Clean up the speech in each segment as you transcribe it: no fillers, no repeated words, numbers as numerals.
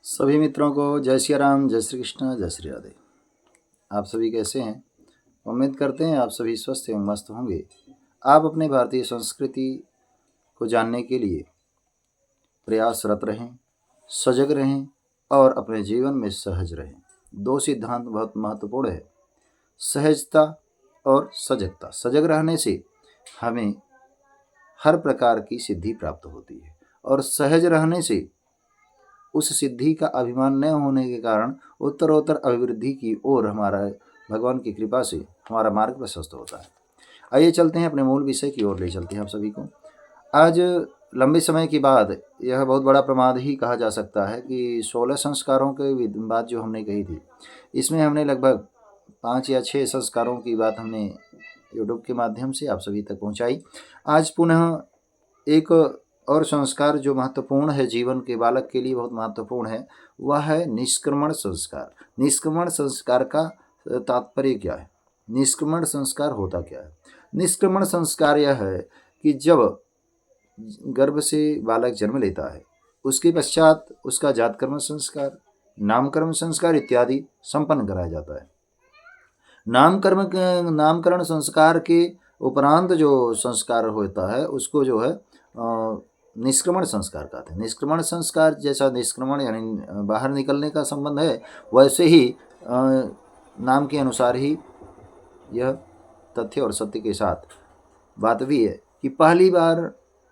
सभी मित्रों को जय श्री राम, जय श्री कृष्ण, जय श्री राधे। आप सभी कैसे हैं? उम्मीद करते हैं आप सभी स्वस्थ एवं मस्त होंगे। आप अपने भारतीय संस्कृति को जानने के लिए प्रयासरत रहें, सजग रहें और अपने जीवन में सहज रहें। दो सिद्धांत बहुत महत्वपूर्ण है, सहजता और सजगता। सजग रहने से हमें हर प्रकार की सिद्धि प्राप्त होती है और सहज रहने से उस सिद्धि का अभिमान न होने के कारण उत्तरोत्तर अभिवृद्धि की ओर हमारा भगवान की कृपा से हमारा मार्ग प्रशस्त होता है। आइए चलते हैं अपने मूल विषय की ओर, ले चलते हैं आप सभी को। आज लंबे समय के बाद यह बहुत बड़ा प्रमाद ही कहा जा सकता है कि 16 संस्कारों के बात जो हमने कही थी, इसमें हमने लगभग 5 या 6 संस्कारों की बात हमने यूट्यूब के माध्यम से आप सभी तक पहुंचाई। आज पुनः एक और संस्कार जो महत्वपूर्ण है, जीवन के बालक के लिए बहुत महत्वपूर्ण है, वह है निष्क्रमण संस्कार। निष्क्रमण संस्कार का तात्पर्य क्या है? निष्क्रमण संस्कार होता क्या है? निष्क्रमण संस्कार यह है कि जब गर्भ से बालक जन्म लेता है, उसके पश्चात उसका जातकर्म संस्कार, नामकर्म संस्कार इत्यादि संपन्न कराया जाता है। नामकरण संस्कार के उपरांत जो संस्कार होता है उसको जो है निष्क्रमण संस्कार कहते हैं। निष्क्रमण संस्कार जैसा निष्क्रमण यानी बाहर निकलने का संबंध है, वैसे ही नाम के अनुसार ही यह तथ्य और सत्य के साथ बात भी है कि पहली बार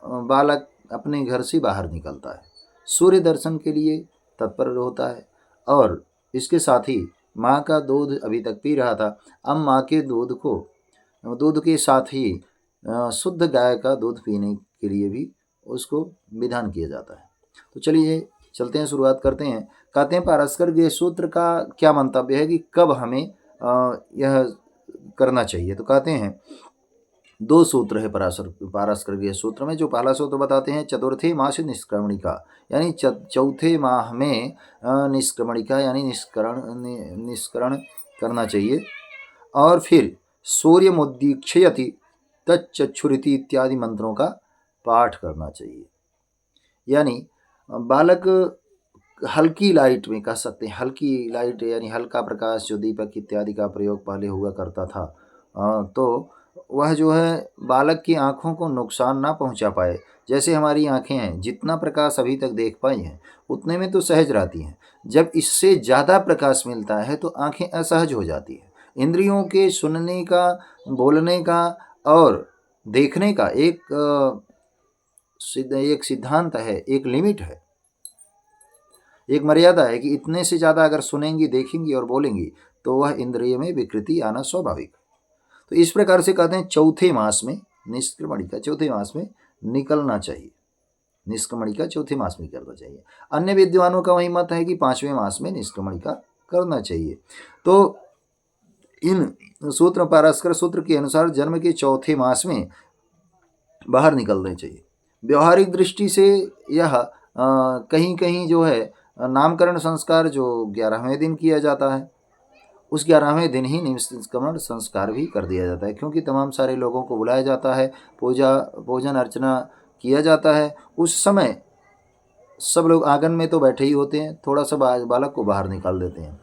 बालक अपने घर से बाहर निकलता है, सूर्य दर्शन के लिए तत्पर होता है और इसके साथ ही माँ का दूध अभी तक पी रहा था, अब माँ के दूध के साथ ही शुद्ध गाय का दूध पीने के लिए भी उसको विधान किया जाता है। तो चलिए चलते हैं, शुरुआत करते हैं। कहते हैं पारस्कर के सूत्र का क्या मंतव्य है कि कब हमें यह करना चाहिए। तो कहते हैं 2 सूत्र है पारस्कर के सूत्र में। जो पहला सूत्र बताते हैं चतुर्थे मास निष्क्रमणिका, यानी चौथे माह में निष्क्रमणिका यानी निष्करण करना चाहिए। और फिर सूर्य मुदीक्षयति तच्चक्षुरिति इत्यादि मंत्रों का पाठ करना चाहिए। यानी बालक हल्की लाइट में, कह सकते हैं हल्की लाइट यानी हल्का प्रकाश, जो दीपक इत्यादि का प्रयोग पहले हुआ करता था, तो वह जो है बालक की आँखों को नुकसान ना पहुंचा पाए। जैसे हमारी आँखें हैं, जितना प्रकाश अभी तक देख पाई हैं उतने में तो सहज रहती हैं। जब इससे ज़्यादा प्रकाश मिलता है तो आँखें असहज हो जाती हैं। इंद्रियों के सुनने का, बोलने का और देखने का एक सिद्धांत है, एक लिमिट है, एक मर्यादा है कि इतने से ज़्यादा अगर सुनेंगी, देखेंगी और बोलेंगी तो वह इंद्रिय में विकृति आना स्वाभाविक। तो इस प्रकार से कहते हैं चौथे मास में निष्क्रमणिका, चौथे मास में निकलना चाहिए। निष्क्रमणिका चौथे मास में करना चाहिए। अन्य विद्वानों का वही मत है कि 5वें मास में निष्क्रमणिका करना चाहिए। तो इन सूत्र, पारस्कर सूत्र के अनुसार जन्म के चौथे मास में बाहर निकलना चाहिए। व्यवहारिक दृष्टि से यह कहीं कहीं जो है नामकरण संस्कार जो 11वें दिन किया जाता है, उस 11वें दिन ही निष्क्रमण संस्कार भी कर दिया जाता है, क्योंकि तमाम सारे लोगों को बुलाया जाता है, भोजन अर्चना किया जाता है। उस समय सब लोग आंगन में तो बैठे ही होते हैं, थोड़ा सा बालक को बाहर निकाल देते हैं।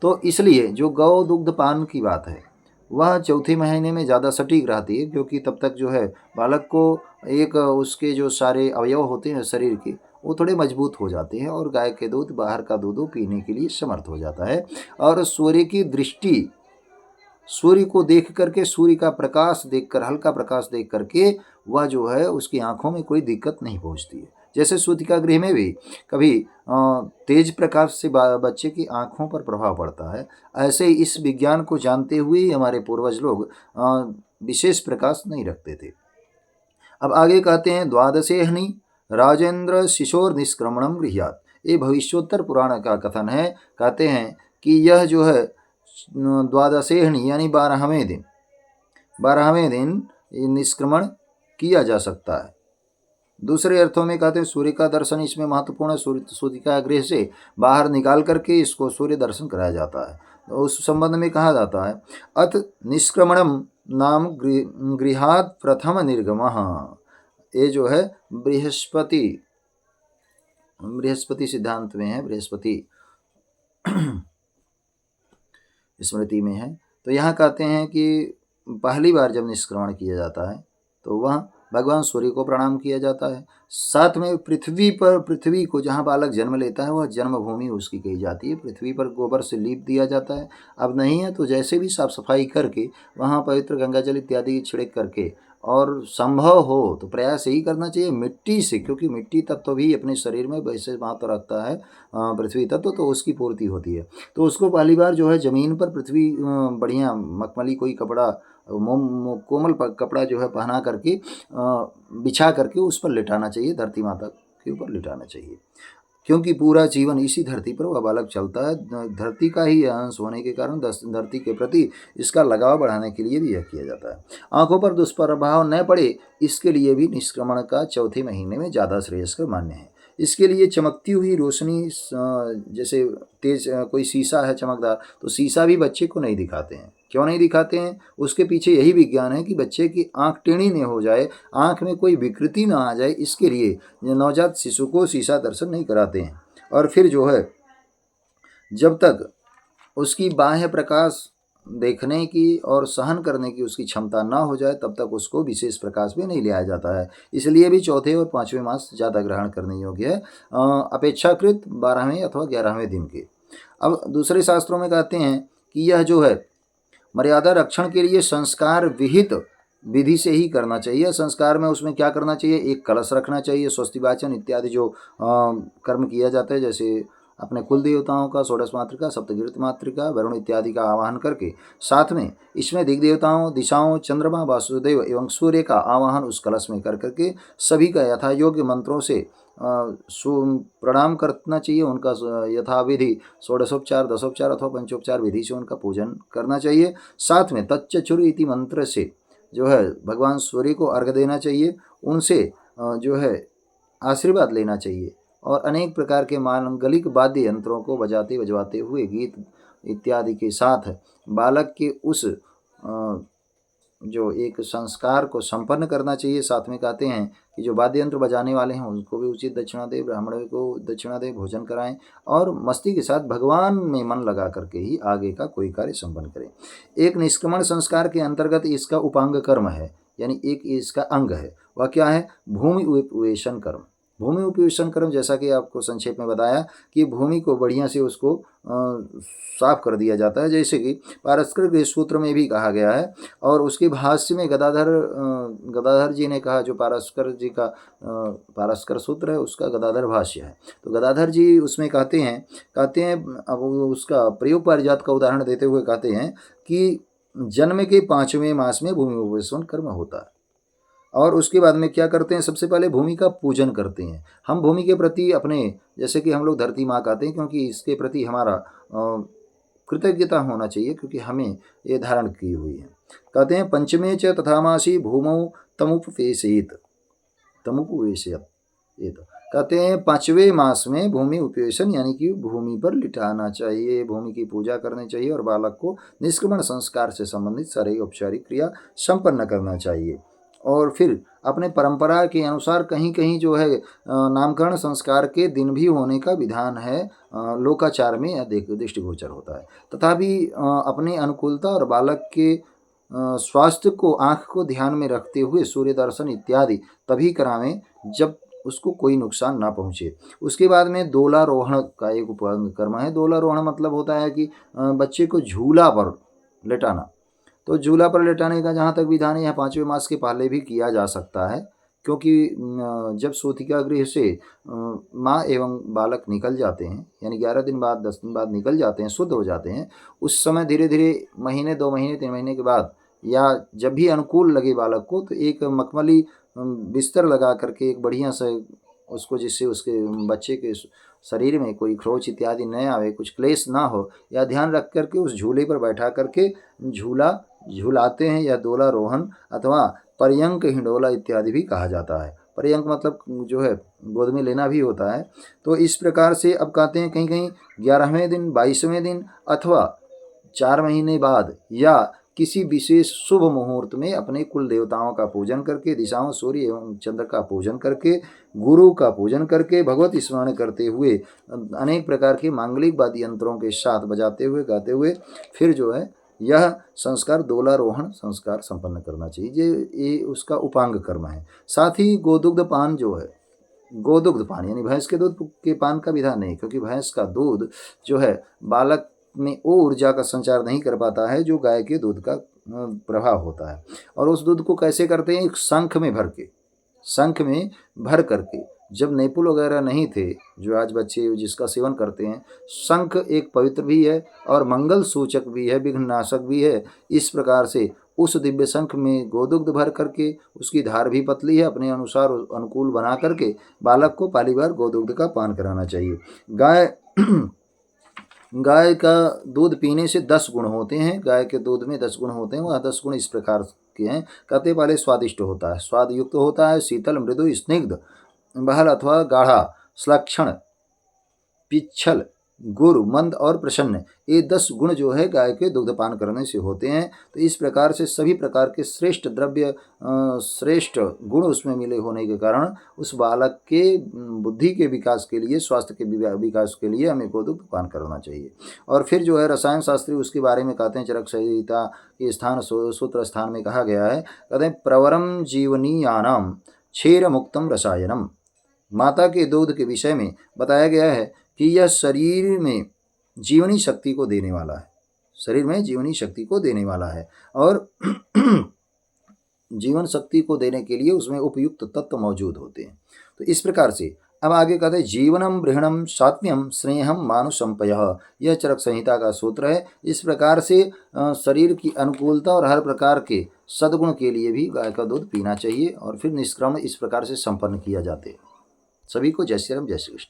तो इसलिए जो गौ दुग्ध पान की बात है वह चौथे महीने में ज़्यादा सटीक रहती है, क्योंकि तब तक जो है बालक को एक उसके जो सारे अवयव होते हैं शरीर के, वो थोड़े मजबूत हो जाते हैं और गाय के दूध, बाहर का दूध पीने के लिए समर्थ हो जाता है। और सूर्य की दृष्टि, सूर्य को देख करके, सूर्य का प्रकाश देखकर, हल्का प्रकाश देख करके वह जो है उसकी आंखों में कोई दिक्कत नहीं पहुंचती है। जैसे सूतिका गृह में भी कभी तेज प्रकाश से बच्चे की आंखों पर प्रभाव पड़ता है, ऐसे इस विज्ञान को जानते हुए हमारे पूर्वज लोग विशेष प्रकाश नहीं रखते थे। अब आगे कहते हैं द्वादशेहनि राजेंद्र शिशोर निष्क्रमणम गृह्यात। ये भविष्योत्तर पुराण का कथन है। कहते हैं कि यह जो है द्वादशेहनि यानी 12वें दिन निष्क्रमण किया जा सकता है। दूसरे अर्थों में कहते हैं सूर्य का दर्शन इसमें महत्वपूर्ण, सूतिका गृह से बाहर निकाल करके इसको सूर्य दर्शन कराया जाता है। तो उस संबंध में कहा जाता है अथ निष्क्रमणम नाम गृहात् प्रथम निर्गमः। ये जो है बृहस्पति बृहस्पति सिद्धांत में है, बृहस्पति स्मृति में है। तो यहाँ कहते हैं कि पहली बार जब निष्क्रमण किया जाता है तो वह भगवान सूर्य को प्रणाम किया जाता है। साथ में पृथ्वी को जहाँ बालक जन्म लेता है वह जन्मभूमि उसकी कही जाती है। पृथ्वी पर गोबर से लीप दिया जाता है। अब नहीं है तो जैसे भी साफ सफाई करके वहाँ पवित्र गंगा जल इत्यादि छिड़क करके, और संभव हो तो प्रयास यही करना चाहिए मिट्टी से, क्योंकि मिट्टी तत्व भी अपने शरीर में वैसे महत्व रखता है पृथ्वी तत्व, तो उसकी पूर्ति होती है। तो उसको पहली बार जो है ज़मीन पर पृथ्वी बढ़िया मखमली कोई कपड़ा, कोमल कपड़ा जो है पहना करके बिछा करके उस पर लिटाना चाहिए, धरती माता के ऊपर लिटाना चाहिए, क्योंकि पूरा जीवन इसी धरती पर वह बालक चलता है। धरती का ही अंश होने के कारण धरती के प्रति इसका लगाव बढ़ाने के लिए भी यह किया जाता है। आंखों पर दुष्प्रभाव न पड़े इसके लिए भी निष्क्रमण का चौथे महीने में ज़्यादा श्रेयस्कर मान्य है। इसके लिए चमकती हुई रोशनी, जैसे तेज कोई शीशा है चमकदार, तो शीशा भी बच्चे को नहीं दिखाते हैं। क्यों नहीं दिखाते हैं? उसके पीछे यही विज्ञान है कि बच्चे की आंख टेढ़ी नहीं हो जाए, आंख में कोई विकृति ना आ जाए, इसके लिए नवजात शिशु को शीशा दर्शन नहीं कराते हैं। और फिर जो है जब तक उसकी बाह्य प्रकाश देखने की और सहन करने की उसकी क्षमता ना हो जाए तब तक उसको विशेष प्रकाश में नहीं लिया जाता है। इसलिए भी चौथे और पाँचवें मास ज़्यादा ग्रहण करने योग्य है अपेक्षाकृत 12वें अथवा 11वें दिन के। अब दूसरे शास्त्रों में कहते हैं कि यह जो है मर्यादा रक्षण के लिए संस्कार विहित विधि से ही करना चाहिए। संस्कार में उसमें क्या करना चाहिए? एक कलश रखना चाहिए, स्वस्ति वाचन इत्यादि जो कर्म किया जाता है, जैसे अपने कुल देवताओं का षोडश मातृका, सप्तगीत मातृका, वरुण इत्यादि का आवाहन करके, साथ में इसमें दिग देवताओं, दिशाओं, चंद्रमा, वासुदेव एवं सूर्य का आवाहन उस कलश में कर करके सभी का यथा योग्य मंत्रों से प्रणाम करना चाहिए। उनका यथाविधि षोडशोपचार, दशोपचार अथवा पंचोपचार विधि से उनका पूजन करना चाहिए। साथ में तच्चक्षुर इति मंत्र से जो है भगवान सूर्य को अर्घ्य देना चाहिए, उनसे जो है आशीर्वाद लेना चाहिए, और अनेक प्रकार के मांगलिक वाद्य यंत्रों को बजाते बजवाते हुए गीत इत्यादि के साथ बालक के उस जो एक संस्कार को संपन्न करना चाहिए। साथ में कहते हैं कि जो वाद्य यंत्र बजाने वाले हैं उनको भी उचित दक्षिणा दे, ब्राह्मणों को दक्षिणा दे, भोजन कराएं, और मस्ती के साथ भगवान में मन लगा करके ही आगे का कोई कार्य संपन्न करें। एक निष्क्रमण संस्कार के अंतर्गत इसका उपांग कर्म है, यानी एक इसका अंग है। वह क्या है? भूमि उपवेशन कर्म। भूमि उपवेशन कर्म, जैसा कि आपको संक्षेप में बताया कि भूमि को बढ़िया से उसको साफ कर दिया जाता है, जैसे कि पारस्कर के सूत्र में भी कहा गया है। और उसके भाष्य में गदाधर जी ने कहा, जो पारस्कर जी का पारस्कर सूत्र है उसका गदाधर भाष्य है, तो गदाधर जी उसमें कहते हैं अब उसका प्रयोग पारिजात का उदाहरण देते हुए कहते हैं कि जन्म के 5वें मास में भूमि उपवेशन कर्म होता है। और उसके बाद में क्या करते हैं? सबसे पहले भूमि का पूजन करते हैं। हम भूमि के प्रति अपने, जैसे कि हम लोग धरती माँ कहते हैं, क्योंकि इसके प्रति हमारा कृतज्ञता होना चाहिए, क्योंकि हमें ये धारण की हुई है। कहते हैं पंचमे च तथामासी भूमौ तमुपवेशयेत। कहते हैं 5वें मास में भूमि उपवेशन यानी कि भूमि पर लिटाना चाहिए, भूमि की पूजा करनी चाहिए, और बालक को निष्क्रमण संस्कार से संबंधित सारी औपचारिक क्रिया संपन्न करना चाहिए। और फिर अपने परंपरा के अनुसार कहीं कहीं जो है नामकरण संस्कार के दिन भी होने का विधान है, लोकाचार में यह दृष्टिगोचर होता है। तथापि अपने अनुकूलता और बालक के स्वास्थ्य को, आँख को ध्यान में रखते हुए सूर्य दर्शन इत्यादि तभी करावें जब उसको कोई नुकसान ना पहुँचे। उसके बाद में दोलारोहण का एक उपांग कर्म है। दोलारोहण मतलब होता है कि बच्चे को झूला पर लेटाना। तो झूला पर लेटाने का जहाँ तक विधान है, यह 5वें मास के पहले भी किया जा सकता है, क्योंकि जब सूतिका गृह से माँ एवं बालक निकल जाते हैं, यानी 11 दिन बाद 10 दिन बाद निकल जाते हैं, शुद्ध हो जाते हैं, उस समय धीरे धीरे महीने, 2 महीने, 3 महीने के बाद, या जब भी अनुकूल लगे बालक को, तो एक मखमली बिस्तर लगा करके एक बढ़िया से उसको, जिससे उसके बच्चे के शरीर में कोई खरोच इत्यादि न आवे, कुछ क्लेश ना हो, या ध्यान रख करके उस झूले पर बैठा करके झूलाते हैं, या दोलारोहण अथवा पर्यंक हिंडोला इत्यादि भी कहा जाता है। पर्यंक मतलब जो है गोद में लेना भी होता है। तो इस प्रकार से अब कहते हैं कहीं कहीं 11वें दिन, 22वें दिन अथवा 4 महीने बाद, या किसी विशेष शुभ मुहूर्त में अपने कुल देवताओं का पूजन करके, दिशाओं सूर्य एवं चंद्र का पूजन करके, गुरु का पूजन करके, भगवत स्मरण करते हुए, अनेक प्रकार के मांगलिक वाद्य यंत्रों के साथ बजाते हुए गाते हुए फिर जो है यह संस्कार दोलारोहण संस्कार संपन्न करना चाहिए। ये उसका उपांग कर्म है। साथ ही गोदुग्ध पान जो है, गोदुग्ध पान यानी भैंस के दूध के पान का विधान नहीं, क्योंकि भैंस का दूध जो है बालक में वो ऊर्जा का संचार नहीं कर पाता है जो गाय के दूध का प्रभाव होता है। और उस दूध को कैसे करते हैं? एक शंख में भर के, शंख में भर करके, जब नेपुल वगैरह नहीं थे जो आज बच्चे जिसका सेवन करते हैं, शंख एक पवित्र भी है और मंगल सूचक भी है, विघ्ननाशक भी है। इस प्रकार से उस दिव्य शंख में गोदुग्ध भर करके, उसकी धार भी पतली है, अपने अनुसार अनुकूल बना करके बालक को पहली बार गोदुग्ध का पान कराना चाहिए। गाय का दूध पीने से 10 गुण होते हैं। गाय के दूध में 10 गुण होते हैं। वह 10 गुण इस प्रकार के हैं। कहते पहले स्वादिष्ट होता है, स्वाद युक्त होता है, शीतल, मृदु, स्निग्ध, बहल अथवा गाढ़ा, श्लक्षण, पिच्छल, गुरु, मंद और प्रसन्न, ये 10 गुण जो है गाय के दुग्धपान करने से होते हैं। तो इस प्रकार से सभी प्रकार के श्रेष्ठ द्रव्य, श्रेष्ठ गुण उसमें मिले होने के कारण उस बालक के बुद्धि के विकास के लिए, स्वास्थ्य के विकास के लिए हमें गोदुग्ध पान करना चाहिए। और फिर जो है रसायन शास्त्री उसके बारे में कहते हैं, चरक संहिता के स्थान सूत्र स्थान में कहा गया है, कहते हैं प्रवरम जीवनीयानाम क्षीर मुक्तम रसायनम। माता के दूध के विषय में बताया गया है कि यह शरीर में जीवनी शक्ति को देने वाला है, शरीर में जीवनी शक्ति को देने वाला है। और जीवन शक्ति को देने के लिए उसमें उपयुक्त तत्व मौजूद होते हैं। तो इस प्रकार से अब आगे कहते हैं जीवनम बृहणम सात्म्यम स्नेहम मानुषंपयः, यह चरक संहिता का सूत्र है। इस प्रकार से शरीर की अनुकूलता और हर प्रकार के सद्गुण के लिए भी गाय का दूध पीना चाहिए और फिर निष्क्रमण इस प्रकार से संपन्न किया जाते हैं। सभी को जय श्री राम, जय श्री कृष्ण।